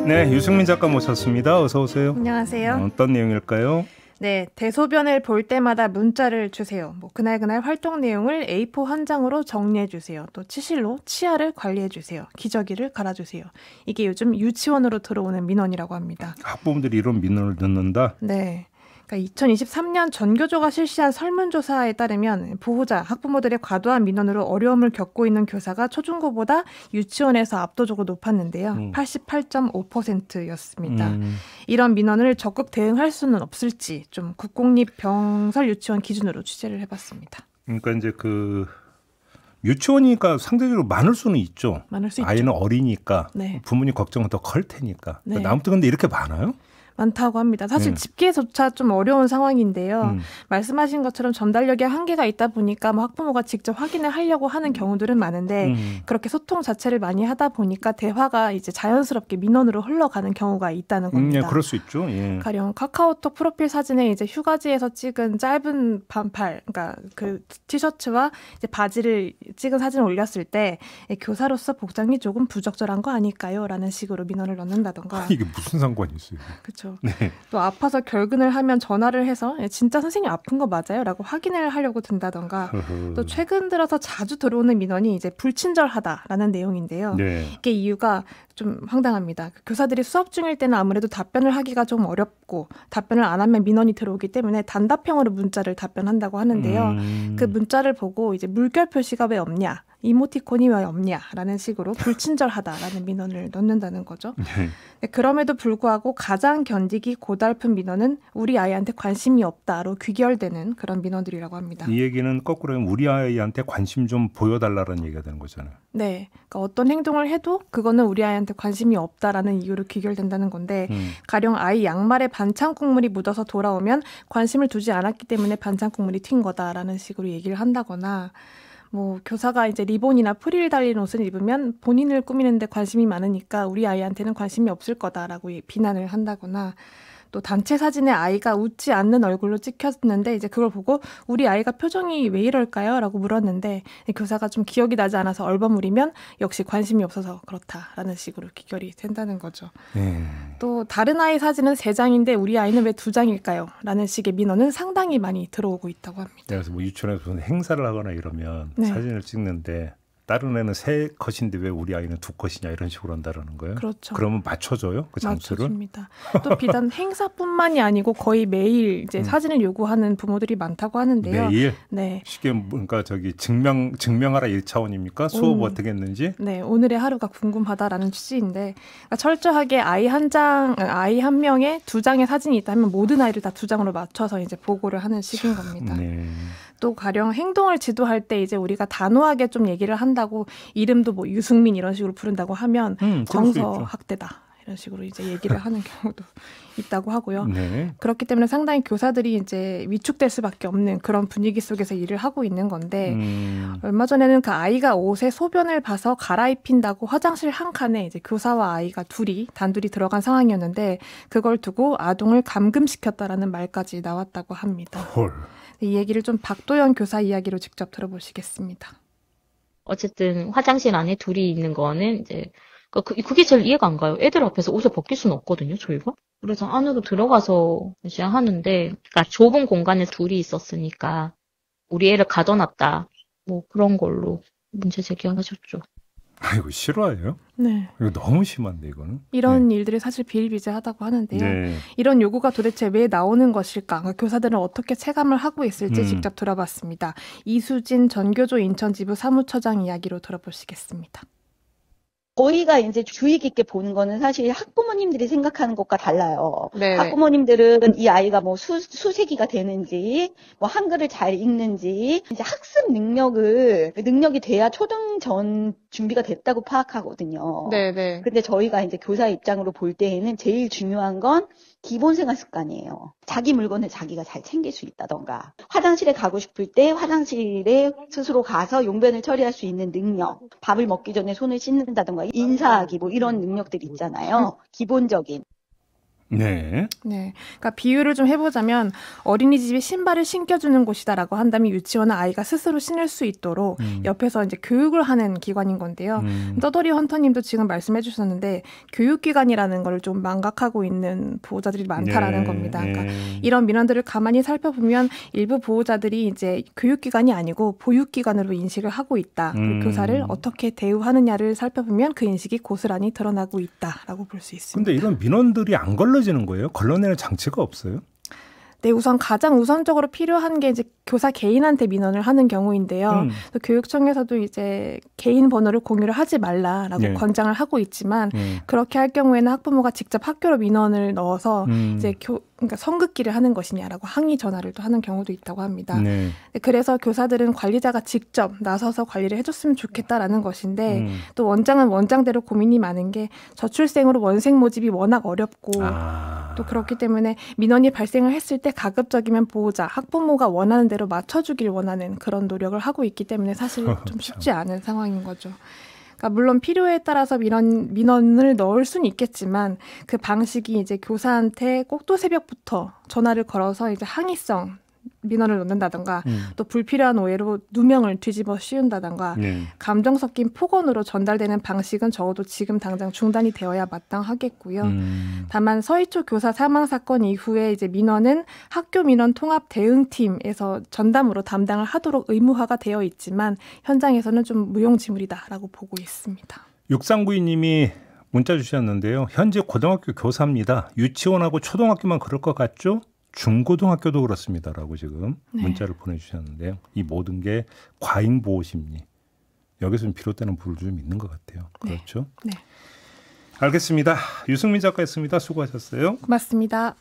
네, 유승민 작가 모셨습니다. 어서 오세요. 안녕하세요. 어떤 내용일까요? 네, 대소변을 볼 때마다 문자를 주세요. 그날그날 활동 내용을 A4 한 장으로 정리해 주세요. 또 치실로 치아를 관리해 주세요. 기저귀를 갈아주세요. 이게 요즘 유치원으로 들어오는 민원이라고 합니다. 학부모들이 이런 민원을 넣는다? 네. 그러니까 2023년 전교조가 실시한 설문조사에 따르면 보호자, 학부모들의 과도한 민원으로 어려움을 겪고 있는 교사가 초중고보다 유치원에서 압도적으로 높았는데요. 88.5%였습니다. 이런 민원을 적극 대응할 수는 없을지 좀 국공립병설 유치원 기준으로 취재를 해봤습니다. 그러니까 이제 유치원이니까 상대적으로 많을 수는 있죠. 많을 수 있죠. 아이는 어리니까 네. 부모님 걱정은 더 클 테니까. 네. 아무튼 근데 이렇게 많아요? 많다고 합니다. 사실 집계조차 좀 어려운 상황인데요. 말씀하신 것처럼 전달력에 한계가 있다 보니까 학부모가 직접 확인을 하려고 하는 경우들은 많은데 그렇게 소통 자체를 많이 하다 보니까 대화가 이제 자연스럽게 민원으로 흘러가는 경우가 있다는 겁니다. 예, 그럴 수 있죠. 예. 가령 카카오톡 프로필 사진에 이제 휴가지에서 찍은 짧은 반팔, 그러니까 그 티셔츠와 이제 바지를 찍은 사진을 올렸을 때 교사로서 복장이 조금 부적절한 거 아닐까요?라는 식으로 민원을 넣는다던가. 이게 무슨 상관이 있어요? 그렇죠. 네. 또 아파서 결근을 하면 전화를 해서 진짜 선생님 아픈 거 맞아요? 라고 확인을 하려고 든다던가 또 최근 들어서 자주 들어오는 민원이 이제 불친절하다라는 내용인데요. 네. 이게 이유가 좀 황당합니다. 교사들이 수업 중일 때는 아무래도 답변을 하기가 좀 어렵고 답변을 안 하면 민원이 들어오기 때문에 단답형으로 문자를 답변한다고 하는데요. 그 문자를 보고 이제 물결 표시가 왜 없냐? 이모티콘이 왜 없냐라는 식으로 불친절하다라는 민원을 넣는다는 거죠. 네, 그럼에도 불구하고 가장 견디기 고달픈 민원은 우리 아이한테 관심이 없다로 귀결되는 그런 민원들이라고 합니다. 이 얘기는 거꾸로 하면 우리 아이한테 관심 좀 보여달라는 얘기가 되는 거잖아요. 네, 그러니까 어떤 행동을 해도 그거는 우리 아이한테 관심이 없다라는 이유로 귀결된다는 건데 가령 아이 양말에 반찬 국물이 묻어서 돌아오면 관심을 두지 않았기 때문에 반찬 국물이 튄 거다라는 식으로 얘기를 한다거나 교사가 이제 리본이나 프릴 달린 옷을 입으면 본인을 꾸미는데 관심이 많으니까 우리 아이한테는 관심이 없을 거다라고 비난을 한다거나 또 단체 사진에 아이가 웃지 않는 얼굴로 찍혔는데 이제 그걸 보고 우리 아이가 표정이 왜 이럴까요? 라고 물었는데 교사가 좀 기억이 나지 않아서 얼버무리면 역시 관심이 없어서 그렇다라는 식으로 귀결이 된다는 거죠. 또 다른 아이 사진은 3장인데 우리 아이는 왜 2장일까요? 라는 식의 민원은 상당히 많이 들어오고 있다고 합니다. 그래서 유치원에서 무슨 행사를 하거나 이러면 사진을 찍는데 다른 애는 3컷인데 왜 우리 아이는 2컷이냐 이런 식으로 한다는 거예요. 그렇죠. 그러면 맞춰줘요? 그 장수를? 맞춰줍니다. 또 비단 행사뿐만이 아니고 거의 매일 이제 사진을 요구하는 부모들이 많다고 하는데요. 매일? 네. 쉽게 그러니까 증명하라 1차원입니까? 수업 어떻게 했는지? 네. 오늘의 하루가 궁금하다라는 취지인데 그러니까 철저하게 아이 한 명에 2장의 사진이 있다면 모든 아이를 다 2장으로 맞춰서 이제 보고를 하는 식인 겁니다. 네. 또 가령 행동을 지도할 때 이제 우리가 단호하게 좀 얘기를 한다고 이름도 유승민 이런 식으로 부른다고 하면 정서학대다 이런 식으로 이제 얘기를 하는 경우도 있다고 하고요. 네. 그렇기 때문에 상당히 교사들이 이제 위축될 수밖에 없는 그런 분위기 속에서 일을 하고 있는 건데 얼마 전에는 그 아이가 옷에 소변을 봐서 갈아입힌다고 화장실 한 칸에 이제 교사와 아이가 단둘이 들어간 상황이었는데 그걸 두고 아동을 감금시켰다라는 말까지 나왔다고 합니다. 헐. 이 얘기를 좀 박도연 교사 이야기로 직접 들어보시겠습니다. 어쨌든 화장실 안에 둘이 있는 거는 이제 그게 제일 이해가 안 가요. 애들 앞에서 옷을 벗길 수는 없거든요, 저희가. 그래서 안으로 들어가서 이제 하는데, 그러니까 좁은 공간에 둘이 있었으니까 우리 애를 가둬놨다. 그런 걸로 문제 제기하셨죠. 이거 실화예요? 네. 이거 너무 심한데 이거는. 이런 일들이 사실 비일비재하다고 하는데요. 네. 이런 요구가 도대체 왜 나오는 것일까? 그러니까 교사들은 어떻게 체감을 하고 있을지 직접 들어봤습니다. 이수진 전교조 인천지부 사무처장 이야기로 들어보시겠습니다. 저희가 이제 주의 깊게 보는 거는 사실 학부모님들이 생각하는 것과 달라요. 네. 학부모님들은 이 아이가 수세기가 되는지, 한글을 잘 읽는지, 이제 학습 능력이 돼야 초등 전 준비가 됐다고 파악하거든요. 네네. 근데 저희가 이제 교사 입장으로 볼 때에는 제일 중요한 건 기본 생활 습관이에요. 자기 물건을 자기가 잘 챙길 수 있다던가, 화장실에 가고 싶을 때 화장실에 스스로 가서 용변을 처리할 수 있는 능력, 밥을 먹기 전에 손을 씻는다던가, 인사하기 이런 능력들이 있잖아요. 기본적인. 네. 네. 그러니까 비유를 좀 해보자면 어린이집이 신발을 신겨주는 곳이다라고 한다면 유치원은 아이가 스스로 신을 수 있도록 옆에서 이제 교육을 하는 기관인 건데요. 떠돌이 헌터님도 지금 말씀해 주셨는데 교육기관이라는 걸 좀 망각하고 있는 보호자들이 많다라는 겁니다. 그러니까 이런 민원들을 가만히 살펴보면 일부 보호자들이 이제 교육기관이 아니고 보육기관으로 인식을 하고 있다. 그리고 교사를 어떻게 대우하느냐를 살펴보면 그 인식이 고스란히 드러나고 있다라고 볼 수 있습니다. 그런데 이런 민원들이 안 걸러지는 거예요? 걸러내는 장치가 없어요? 네, 우선 가장 우선적으로 필요한 게 이제 교사 개인한테 민원을 하는 경우인데요. 교육청에서도 이제 개인 번호를 공유를 하지 말라라고 권장을 하고 있지만 그렇게 할 경우에는 학부모가 직접 학교로 민원을 넣어서 이제 그러니까 선긋기를 하는 것이냐라고 항의 전화를 또 하는 경우도 있다고 합니다. 네. 그래서 교사들은 관리자가 직접 나서서 관리를 해줬으면 좋겠다라는 것인데 또 원장은 원장대로 고민이 많은 게 저출생으로 원생 모집이 워낙 어렵고 또 그렇기 때문에 민원이 발생을 했을 때 가급적이면 보호자, 학부모가 원하는 대로 맞춰주길 원하는 그런 노력을 하고 있기 때문에 사실 좀 쉽지 않은 상황인 거죠. 그러니까 물론 필요에 따라서 민원을 넣을 수는 있겠지만 그 방식이 이제 교사한테 꼭두 새벽부터 전화를 걸어서 이제 항의성 민원을 넣는다던가 또 불필요한 오해로 누명을 뒤집어 씌운다던가 감정 섞인 폭언으로 전달되는 방식은 적어도 지금 당장 중단이 되어야 마땅하겠고요. 다만 서희초 교사 사망 사건 이후에 이제 민원은 학교 민원 통합 대응팀에서 전담으로 담당을 하도록 의무화가 되어 있지만 현장에서는 좀 무용지물이다라고 보고 있습니다. 6392님이 문자 주셨는데요. 현재 고등학교 교사입니다. 유치원하고 초등학교만 그럴 것 같죠? 중고등학교도 그렇습니다라고 지금 문자를 보내주셨는데요. 이 모든 게 과잉보호심리. 여기서 좀 비롯되는 부분이 좀 있는 것 같아요. 그렇죠? 네. 알겠습니다. 유승민 작가였습니다. 수고하셨어요. 고맙습니다.